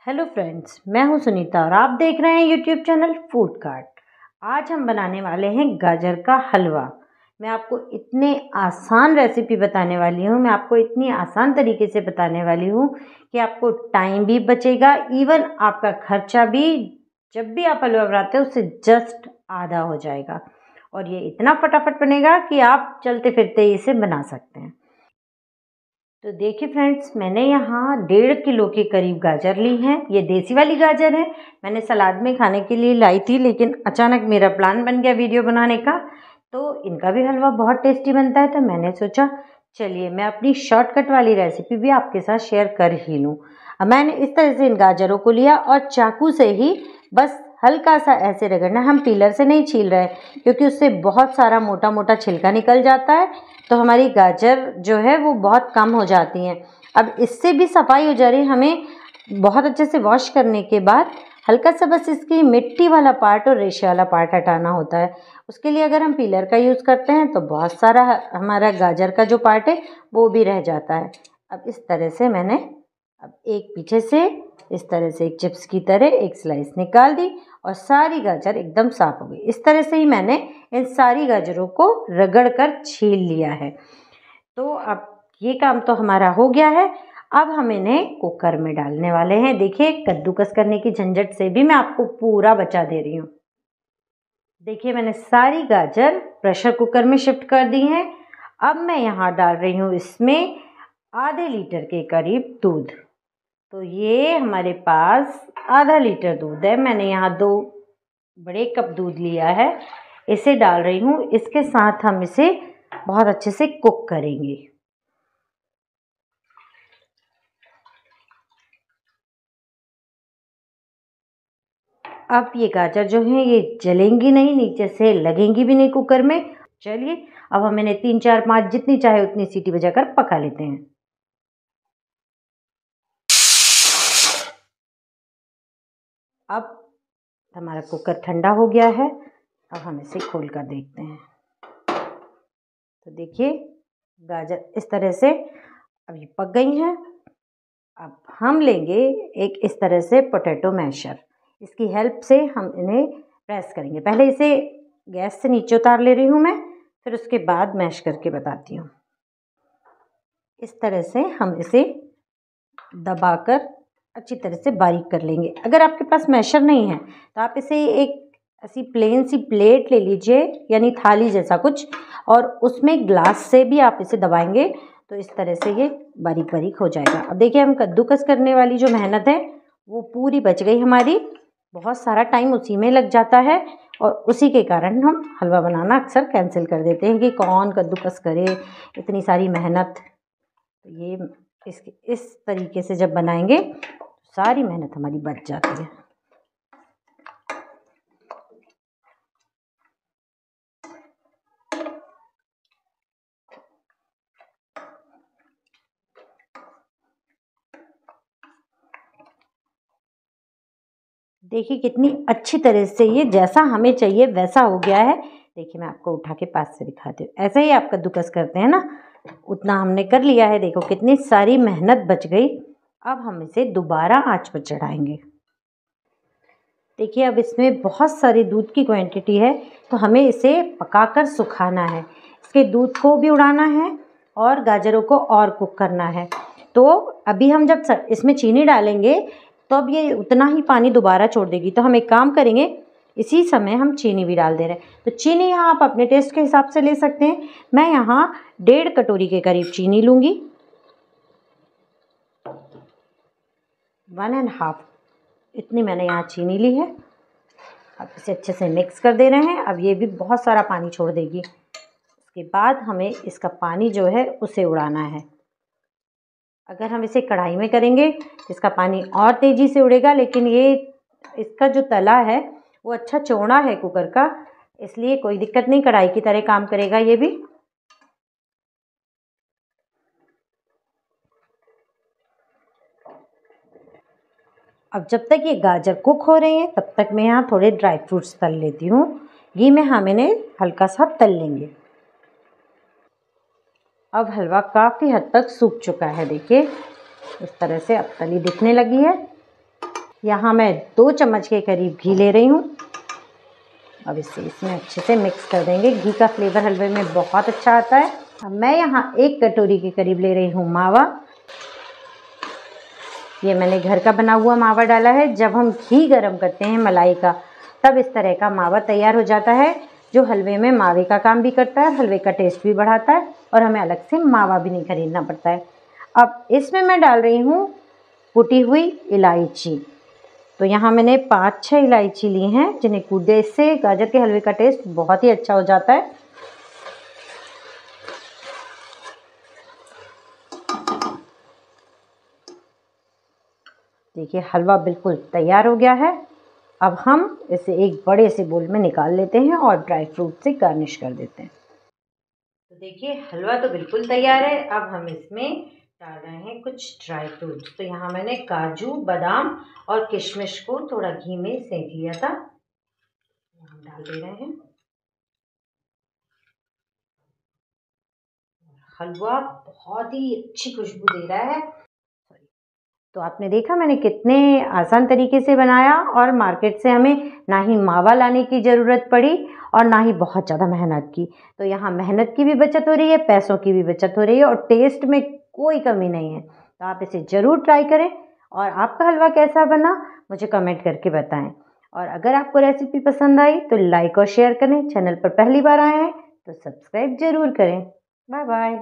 Hello friends, मैं हूं सुनीता और आप देख रहे हैं यूट्यूब चैनल फूड कार्ट। आज हम बनाने वाले हैं गाजर का हलवा। मैं आपको इतने आसान रेसिपी बताने वाली हूं, मैं आपको इतनी आसान तरीके से बताने वाली हूं कि आपको टाइम भी बचेगा, इवन आपका खर्चा भी जब भी आप हलवा बनाते हो उससे जस्ट आधा हो जाएगा और ये इतना फटाफट बनेगा कि आप चलते फिरते इसे बना सकते हैं। तो देखिए फ्रेंड्स, मैंने यहाँ 1.5 किलो के करीब गाजर ली हैं। ये देसी वाली गाजर है, मैंने सलाद में खाने के लिए लाई थी, लेकिन अचानक मेरा प्लान बन गया वीडियो बनाने का। तो इनका भी हलवा बहुत टेस्टी बनता है, तो मैंने सोचा चलिए मैं अपनी शॉर्टकट वाली रेसिपी भी आपके साथ शेयर कर ही लूँ। अब मैंने इस तरह से इन गाजरों को लिया और चाकू से ही बस हल्का सा ऐसे रगड़ना। हम पीलर से नहीं छील रहे क्योंकि उससे बहुत सारा मोटा मोटा छिलका निकल जाता है, तो हमारी गाजर जो है वो बहुत कम हो जाती हैं। अब इससे भी सफाई हो जा रही है। हमें बहुत अच्छे से वॉश करने के बाद हल्का सा बस इसकी मिट्टी वाला पार्ट और रेशे वाला पार्ट हटाना होता है। उसके लिए अगर हम पीलर का यूज़ करते हैं तो बहुत सारा हमारा गाजर का जो पार्ट है वो भी रह जाता है। अब इस तरह से मैंने अब एक पीछे से इस तरह से एक चिप्स की तरह एक स्लाइस निकाल दी और सारी गाजर एकदम साफ हो गई। इस तरह से ही मैंने इन सारी गाजरों को रगड़ कर छील लिया है। तो अब ये काम तो हमारा हो गया है। अब हम इन्हें कुकर में डालने वाले हैं। देखिए, कद्दूकस करने की झंझट से भी मैं आपको पूरा बचा दे रही हूँ। देखिए, मैंने सारी गाजर प्रेशर कुकर में शिफ्ट कर दी हैं। अब मैं यहाँ डाल रही हूँ इसमें आधे लीटर के करीब दूध। तो ये हमारे पास आधा लीटर दूध है। मैंने यहाँ 2 बड़े कप दूध लिया है, इसे डाल रही हूँ। इसके साथ हम इसे बहुत अच्छे से कुक करेंगे। अब ये गाजर जो है ये जलेंगी नहीं, नीचे से लगेंगी भी नहीं कुकर में। चलिए, अब हम इन्हें 3 4 5 जितनी चाहे उतनी सीटी बजाकर पका लेते हैं। अब हमारा कुकर ठंडा हो गया है। अब हम इसे खोल कर देखते हैं। तो देखिए, गाजर इस तरह से अब ये पक गई हैं। अब हम लेंगे एक इस तरह से पोटैटो मैशर। इसकी हेल्प से हम इन्हें प्रेस करेंगे। पहले इसे गैस से नीचे उतार ले रही हूँ मैं, फिर उसके बाद मैश करके बताती हूँ। इस तरह से हम इसे दबाकर अच्छी तरह से बारीक कर लेंगे। अगर आपके पास मैशर नहीं है तो आप इसे एक ऐसी प्लेन सी प्लेट ले लीजिए, यानी थाली जैसा कुछ, और उसमें ग्लास से भी आप इसे दबाएंगे तो इस तरह से ये बारीक बारीक हो जाएगा। अब देखिए, हम कद्दूकस करने वाली जो मेहनत है वो पूरी बच गई हमारी। बहुत सारा टाइम उसी में लग जाता है और उसी के कारण हम हलवा बनाना अक्सर कैंसिल कर देते हैं कि कौन कद्दूकस करे, इतनी सारी मेहनत। तो ये इस तरीके से जब बनाएंगे सारी मेहनत हमारी बच जाती है। देखिए, कितनी अच्छी तरह से ये जैसा हमें चाहिए वैसा हो गया है। देखिए, मैं आपको उठा के पास से दिखाती हूँ। ऐसे ही आप कद्दूकस करते हैं ना, उतना हमने कर लिया है। देखो कितनी सारी मेहनत बच गई। अब हम इसे दोबारा आंच पर चढ़ाएंगे। देखिए, अब इसमें बहुत सारी दूध की क्वांटिटी है, तो हमें इसे पकाकर सुखाना है। इसके दूध को भी उड़ाना है और गाजरों को और कुक करना है। तो अभी हम जब इसमें चीनी डालेंगे तो अब ये उतना ही पानी दोबारा छोड़ देगी। तो हम एक काम करेंगे, इसी समय हम चीनी भी डाल दे रहे हैं। तो चीनी यहाँ आप अपने टेस्ट के हिसाब से ले सकते हैं। मैं यहाँ 1.5 कटोरी के करीब चीनी लूँगी। 1.5 इतनी मैंने यहाँ चीनी ली है। अब इसे अच्छे से मिक्स कर दे रहे हैं। अब ये भी बहुत सारा पानी छोड़ देगी। उसके बाद हमें इसका पानी जो है उसे उड़ाना है। अगर हम इसे कढ़ाई में करेंगे तो इसका पानी और तेज़ी से उड़ेगा, लेकिन ये इसका जो तला है वो अच्छा चौड़ा है कुकर का, इसलिए कोई दिक्कत नहीं, कढ़ाई की तरह काम करेगा ये भी। अब जब तक ये गाजर कुक हो रहे हैं तब तक मैं यहाँ थोड़े ड्राई फ्रूट्स तल लेती हूँ। घी में हम इन्हें हल्का सा तल लेंगे। अब हलवा काफ़ी हद तक सूख चुका है। देखिए, इस तरह से अब तली दिखने लगी है। यहाँ मैं 2 चम्मच के करीब घी ले रही हूँ। अब इसमें अच्छे से मिक्स कर देंगे। घी का फ्लेवर हलवे में बहुत अच्छा आता है। अब मैं यहाँ 1 कटोरी के करीब ले रही हूँ मावा। ये मैंने घर का बना हुआ मावा डाला है। जब हम घी गरम करते हैं मलाई का, तब इस तरह का मावा तैयार हो जाता है, जो हलवे में मावे का काम भी करता है, हलवे का टेस्ट भी बढ़ाता है और हमें अलग से मावा भी नहीं खरीदना पड़ता है। अब इसमें मैं डाल रही हूँ कुटी हुई इलायची। तो यहाँ मैंने 5-6 इलायची ली हैं, जिन्हें कूट दिया। इससे गाजर के हलवे का टेस्ट बहुत ही अच्छा हो जाता है। देखिए हलवा बिल्कुल तैयार हो गया है। अब हम इसे एक बड़े से बोल में निकाल लेते हैं और ड्राई फ्रूट से गार्निश कर देते हैं। तो देखिए हलवा तो बिल्कुल तैयार है। अब हम इसमें डाल रहे हैं कुछ ड्राई फ्रूट्स। तो यहाँ मैंने काजू, बादाम और किशमिश को थोड़ा घी में सेंक लिया था, हम डाल दे रहे हैं। हलवा बहुत ही अच्छी खुशबू दे रहा है। तो आपने देखा मैंने कितने आसान तरीके से बनाया और मार्केट से हमें ना ही मावा लाने की ज़रूरत पड़ी और ना ही बहुत ज़्यादा मेहनत की। तो यहाँ मेहनत की भी बचत हो रही है, पैसों की भी बचत हो रही है और टेस्ट में कोई कमी नहीं है। तो आप इसे ज़रूर ट्राई करें और आपका हलवा कैसा बना मुझे कमेंट करके बताएं। और अगर आपको रेसिपी पसंद आई तो लाइक और शेयर करें। चैनल पर पहली बार आए हैं तो सब्सक्राइब ज़रूर करें। Bye bye.